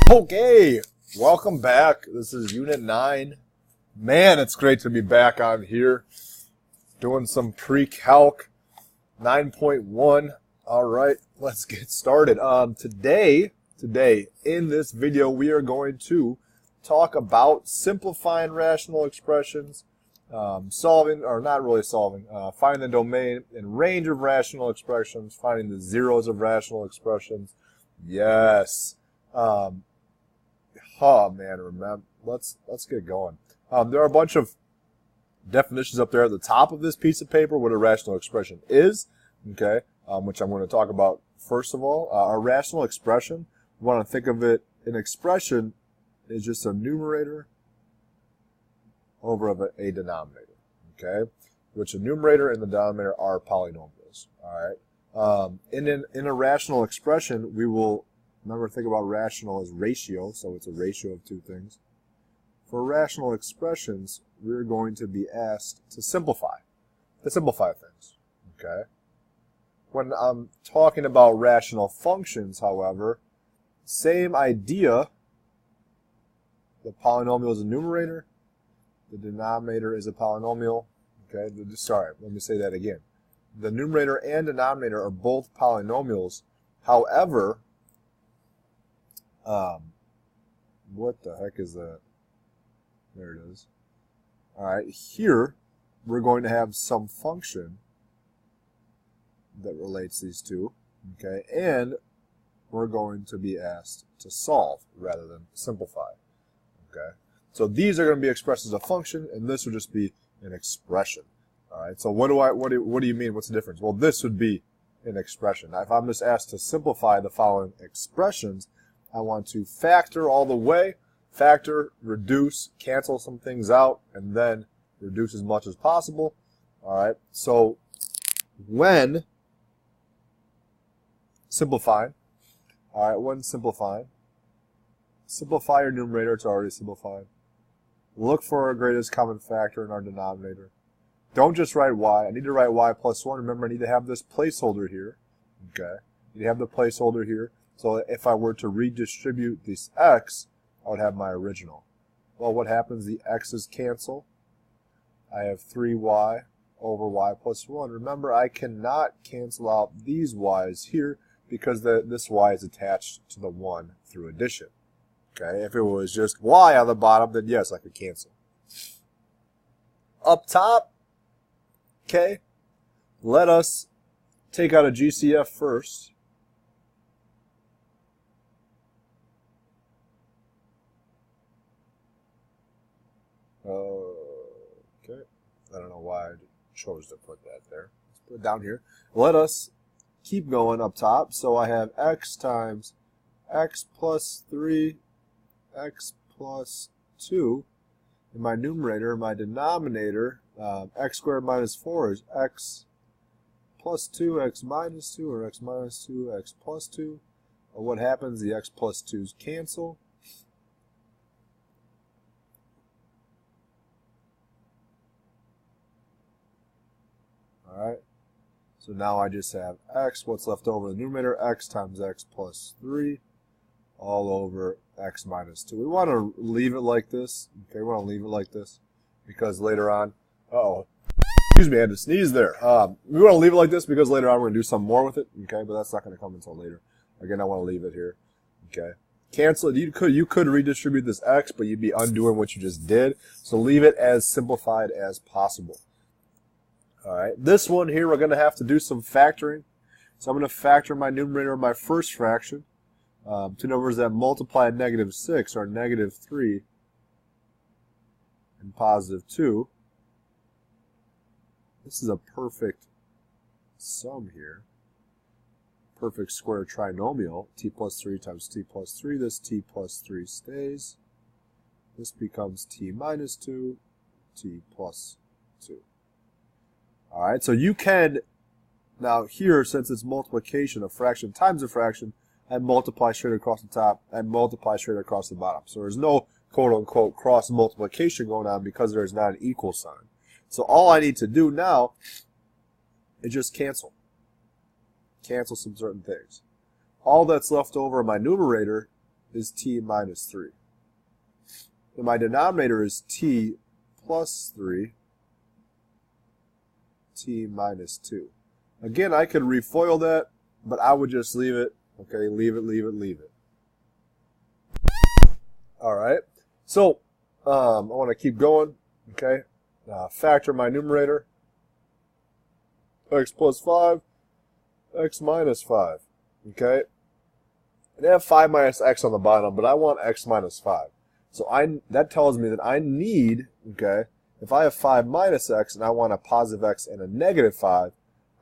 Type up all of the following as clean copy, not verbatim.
Okay, welcome back. This is Unit 9. Man, it's great to be back on here doing some pre-calc 9.1. All right, let's get started. Today, in this video, we are going to talk about simplifying rational expressions, finding the domain and range of rational expressions, finding the zeros of rational expressions. Yes. Let's get going. There are a bunch of definitions up there at the top of this piece of paper what a rational expression is, okay, which I'm going to talk about first of all. A rational expression, you want to think of it, an expression is just a numerator over a denominator, okay, which a numerator and the denominator are polynomials, all right. In a rational expression, we will remember, think about rational as ratio, so it's a ratio of two things. For rational expressions, we're going to be asked to simplify things, okay? When I'm talking about rational functions, however, same idea. The polynomial is a numerator. The denominator is a polynomial, okay? Sorry, let me say that again. The numerator and denominator are both polynomials. However, what the heck is that? There it is. All right, here we're going to have some function that relates these two, okay, and we're going to be asked to solve rather than simplify, okay. So these are going to be expressed as a function, and this would just be an expression. All right. So what do you mean? What's the difference? Well, this would be an expression. Now, if I'm just asked to simplify the following expressions, I want to factor all the way, factor, reduce, cancel some things out, and then reduce as much as possible. All right, so when simplifying, simplify your numerator, it's already simplified. Look for our greatest common factor in our denominator. Don't just write y. I need to write y plus 1. Remember, I need to have this placeholder here. Okay, I need to have the placeholder here. So if I were to redistribute this x, I would have my original. Well, what happens? The x's cancel. I have 3y over y plus 1. Remember, I cannot cancel out these y's here because this y is attached to the 1 through addition. Okay, if it was just y on the bottom, then yes, I could cancel. Up top, okay, let us take out a GCF first. Okay, I don't know why I chose to put that there. Let's put it down here. Let us keep going up top. So I have x times x plus 3, x plus 2 in my numerator. My denominator, x squared minus 4 is x plus 2, x minus 2, or x minus 2, x plus 2. Well, what happens? The x plus 2's cancel. Alright, so now I just have x, what's left over in the numerator, x times x plus 3, all over x minus 2. We want to leave it like this, okay, we want to leave it like this, because later on, excuse me, I had to sneeze there. We want to leave it like this because later on we're going to do some more with it, okay, but that's not going to come until later. Again, I want to leave it here, okay. Cancel it, you could redistribute this x, but you'd be undoing what you just did, so leave it as simplified as possible. All right, this one here, we're going to have to do some factoring. So I'm going to factor my numerator of my first fraction. Two numbers that multiply -6 are -3 and +2. This is a perfect sum here. Perfect square trinomial. T plus 3 times t plus 3. This t plus 3 stays. This becomes t minus 2, t plus 2. Alright, so you can, now here, since it's multiplication, a fraction times a fraction, I multiply straight across the top, I multiply straight across the bottom. So there's no quote-unquote cross multiplication going on because there's not an equal sign. So all I need to do now is just cancel. Cancel some certain things. All that's left over in my numerator is t minus 3. And my denominator is t plus 3, t minus 2. Again, I could refoil that, but I would just leave it. Okay, leave it, leave it, leave it. All right, so I want to keep going. Okay, factor my numerator. X plus 5, x minus 5. Okay, and I have 5 minus x on the bottom, but I want x minus 5. So that tells me that I need, okay, if I have 5 minus x and I want a positive x and a negative 5,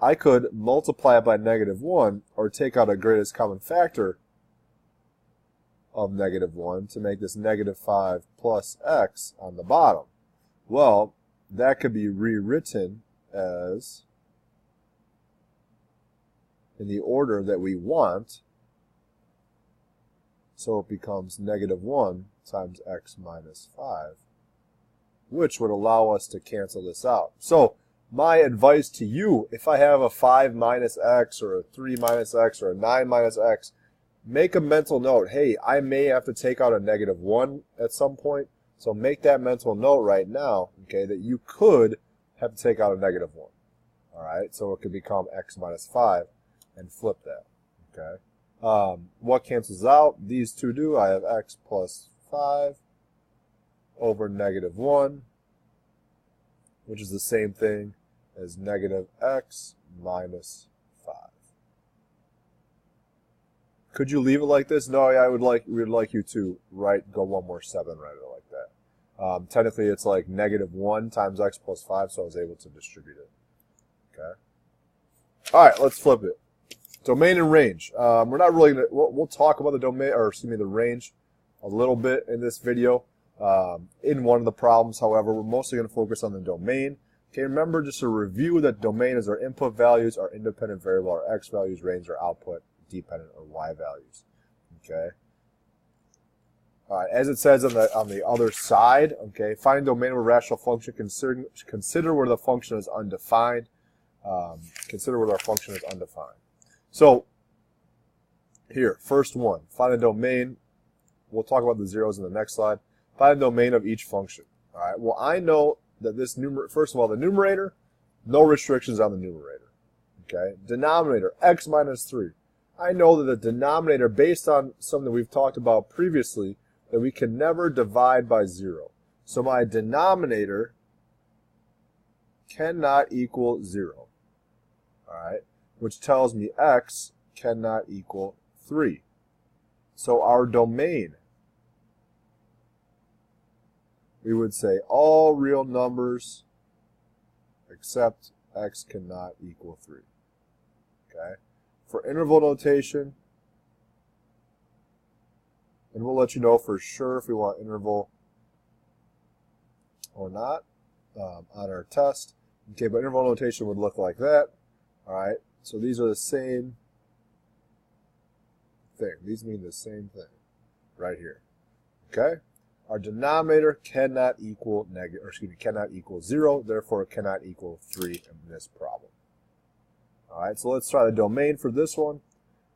I could multiply it by negative 1 or take out a greatest common factor of negative 1 to make this negative 5 plus x on the bottom. Well, that could be rewritten as, in the order that we want, so it becomes negative 1 times x minus 5, which would allow us to cancel this out. So my advice to you, if I have a 5 minus x or a 3 minus x or a 9 minus x, make a mental note. Hey, I may have to take out a negative 1 at some point, so make that mental note right now, okay, that you could have to take out a negative 1. All right, so it could become x minus 5 and flip that, okay. What cancels out? These two do. I have x plus 5 over negative 1, which is the same thing as negative x minus 5. Could you leave it like this? No, yeah, we would like you to go one more 7, write it like that. Technically, it's like negative 1 times x plus 5, so I was able to distribute it. Okay. All right, let's flip it. Domain and range. We're not really gonna, we'll talk about the domain, or excuse me, the range a little bit in this video. In one of the problems, however, we're mostly going to focus on the domain. Okay, remember just to review that domain is our input values, our independent variable, our x values, range, our output, dependent, or y values. Okay. All right, as it says on the other side, okay, find domain of a rational function. Consider where the function is undefined. Consider where our function is undefined. So here, first one, find the domain. We'll talk about the zeros in the next slide. Find the domain of each function. All right. Well, I know that this first of all, the numerator, no restrictions on the numerator. Okay. Denominator, x minus 3. I know that the denominator, based on something we've talked about previously, that we can never divide by 0. So my denominator cannot equal 0. All right. Which tells me x cannot equal 3. So our domain, we would say all real numbers except x cannot equal 3. Okay? For interval notation, and we'll let you know for sure if we want interval or not on our test. Okay, but interval notation would look like that. All right? So these are the same thing. These mean the same thing right here. Okay? Our denominator cannot equal cannot equal 0, therefore it cannot equal 3 in this problem. All right, so let's try the domain for this one.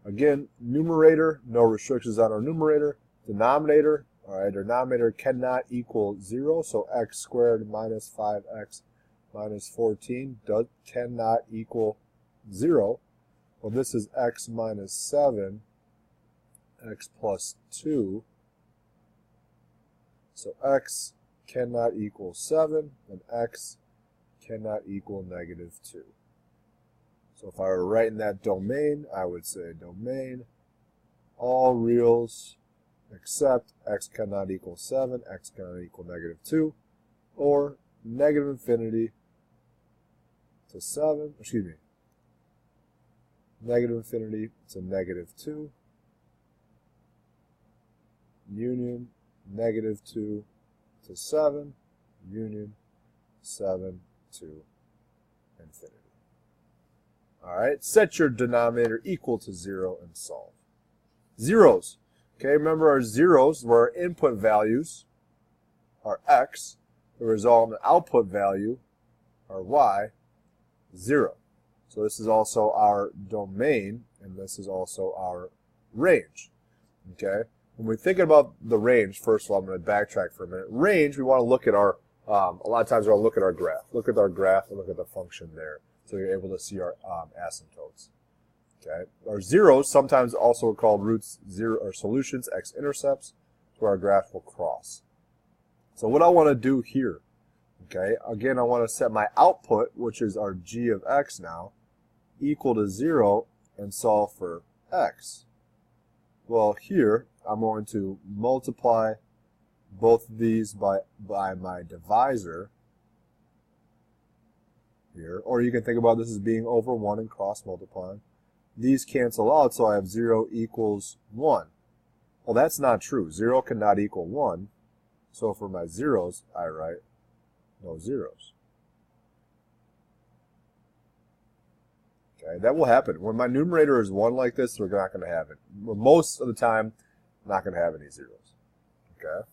Again, numerator, no restrictions on our numerator. Denominator, all right, our denominator cannot equal 0, so x squared minus 5x minus 14 cannot equal 0. Well, this is x minus 7, x plus 2. So x cannot equal 7, and x cannot equal negative 2. So if I were writing that domain, I would say domain, all reals except x cannot equal 7, x cannot equal negative 2, or negative infinity to 7, excuse me, negative infinity to negative 2, union negative 2 to 7, union 7 to infinity. All right, set your denominator equal to 0 and solve. Zeros. Okay, remember our zeros were our input values, our x, the resultant output value, our y, 0. So this is also our domain, and this is also our range. Okay. when we're thinking about the range, first of all, I'm going to backtrack for a minute. Range, we want to look at our, a lot of times we'll look at our graph. Look at our graph and look at the function there. So you're able to see our asymptotes. Okay. Our zeros, sometimes also called roots zero or solutions, x-intercepts, where our graph will cross. So what I want to do here, okay, again, I want to set my output, which is our g of x now, equal to 0 and solve for x. Well, here, I'm going to multiply both of these by my divisor here, or you can think about this as being over 1 and cross multiplying. These cancel out, so I have 0 equals 1. Well, that's not true. 0 cannot equal 1. So for my zeros, I write no zeros. Okay, that will happen. When my numerator is 1 like this, we're not going to have it. Most of the time, not going to have any zeros. Okay?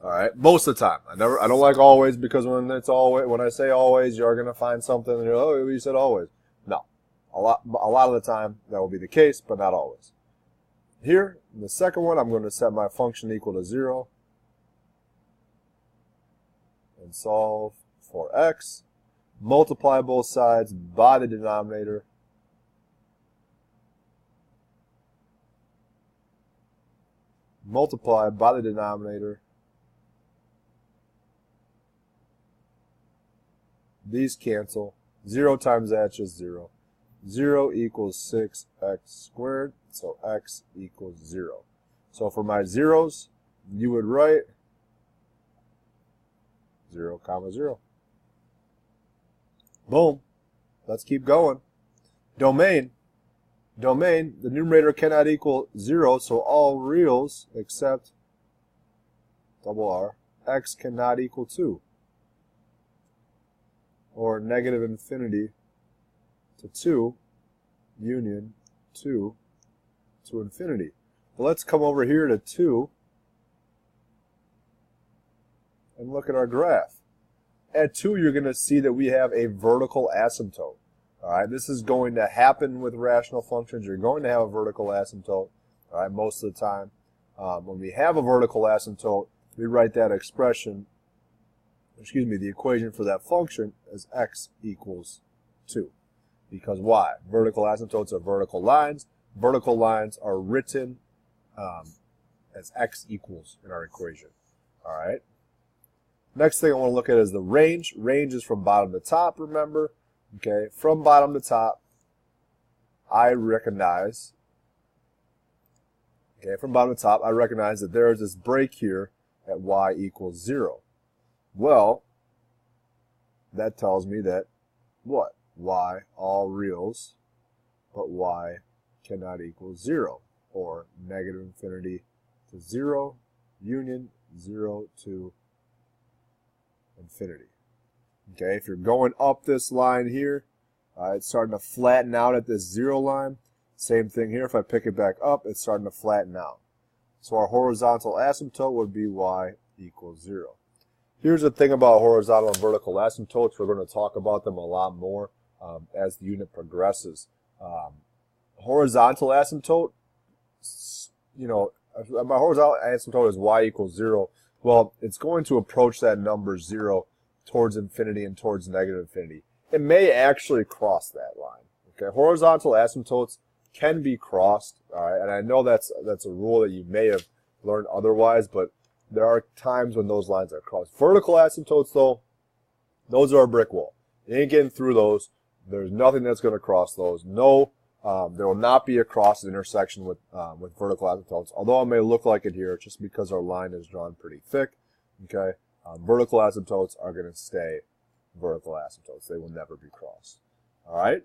All right, most of the time. I don't like always, because when I say always, you're going to find something and you're, oh, you said always. No. A lot of the time, that will be the case, but not always. Here, in the second one, I'm going to set my function equal to 0 and solve for x. Multiply both sides by the denominator. Multiply by the denominator. These cancel. 0 times that's just 0. 0 equals 6x squared, so x equals 0. So for my zeros, you would write 0, 0. Boom. Let's keep going. Domain. Domain, the numerator cannot equal 0, so all reals except double R, x cannot equal 2. Or negative infinity to 2, union 2 to infinity. Well, let's come over here to 2 and look at our graph. At 2, you're going to see that we have a vertical asymptote. All right, this is going to happen with rational functions. You're going to have a vertical asymptote, all right, most of the time. When we have a vertical asymptote, we write that expression, the equation for that function as x equals 2. Because why? Vertical asymptotes are vertical lines. Vertical lines are written as x equals in our equation. All right. Next thing I want to look at is the range. Range is from bottom to top, remember. Okay, from bottom to top, I recognize that there is this break here at y equals 0. Well, that tells me that what? Y, all reals, but y cannot equal 0, or negative infinity to 0, union 0 to infinity. Okay, if you're going up this line here, it's starting to flatten out at this 0 line. Same thing here. If I pick it back up, it's starting to flatten out. So our horizontal asymptote would be y equals 0. Here's the thing about horizontal and vertical asymptotes. We're going to talk about them a lot more as the unit progresses. Horizontal asymptote, my horizontal asymptote is y equals 0. Well, it's going to approach that number 0 towards infinity and towards negative infinity. It may actually cross that line. Okay, horizontal asymptotes can be crossed. All right, and I know that's a rule that you may have learned otherwise, but there are times when those lines are crossed. Vertical asymptotes, though, those are a brick wall. You ain't getting through those. There's nothing that's going to cross those. No, there will not be a cross intersection with vertical asymptotes, although it may look like it here just because our line is drawn pretty thick. Okay, vertical asymptotes are going to stay vertical asymptotes. They will never be crossed. All right,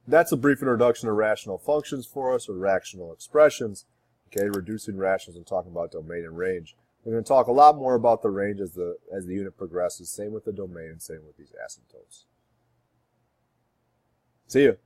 that's a brief introduction to rational functions for us, or rational expressions. Okay, reducing rationals and talking about domain and range. We're going to talk a lot more about the range as the unit progresses. Same with the domain, and same with these asymptotes. See you.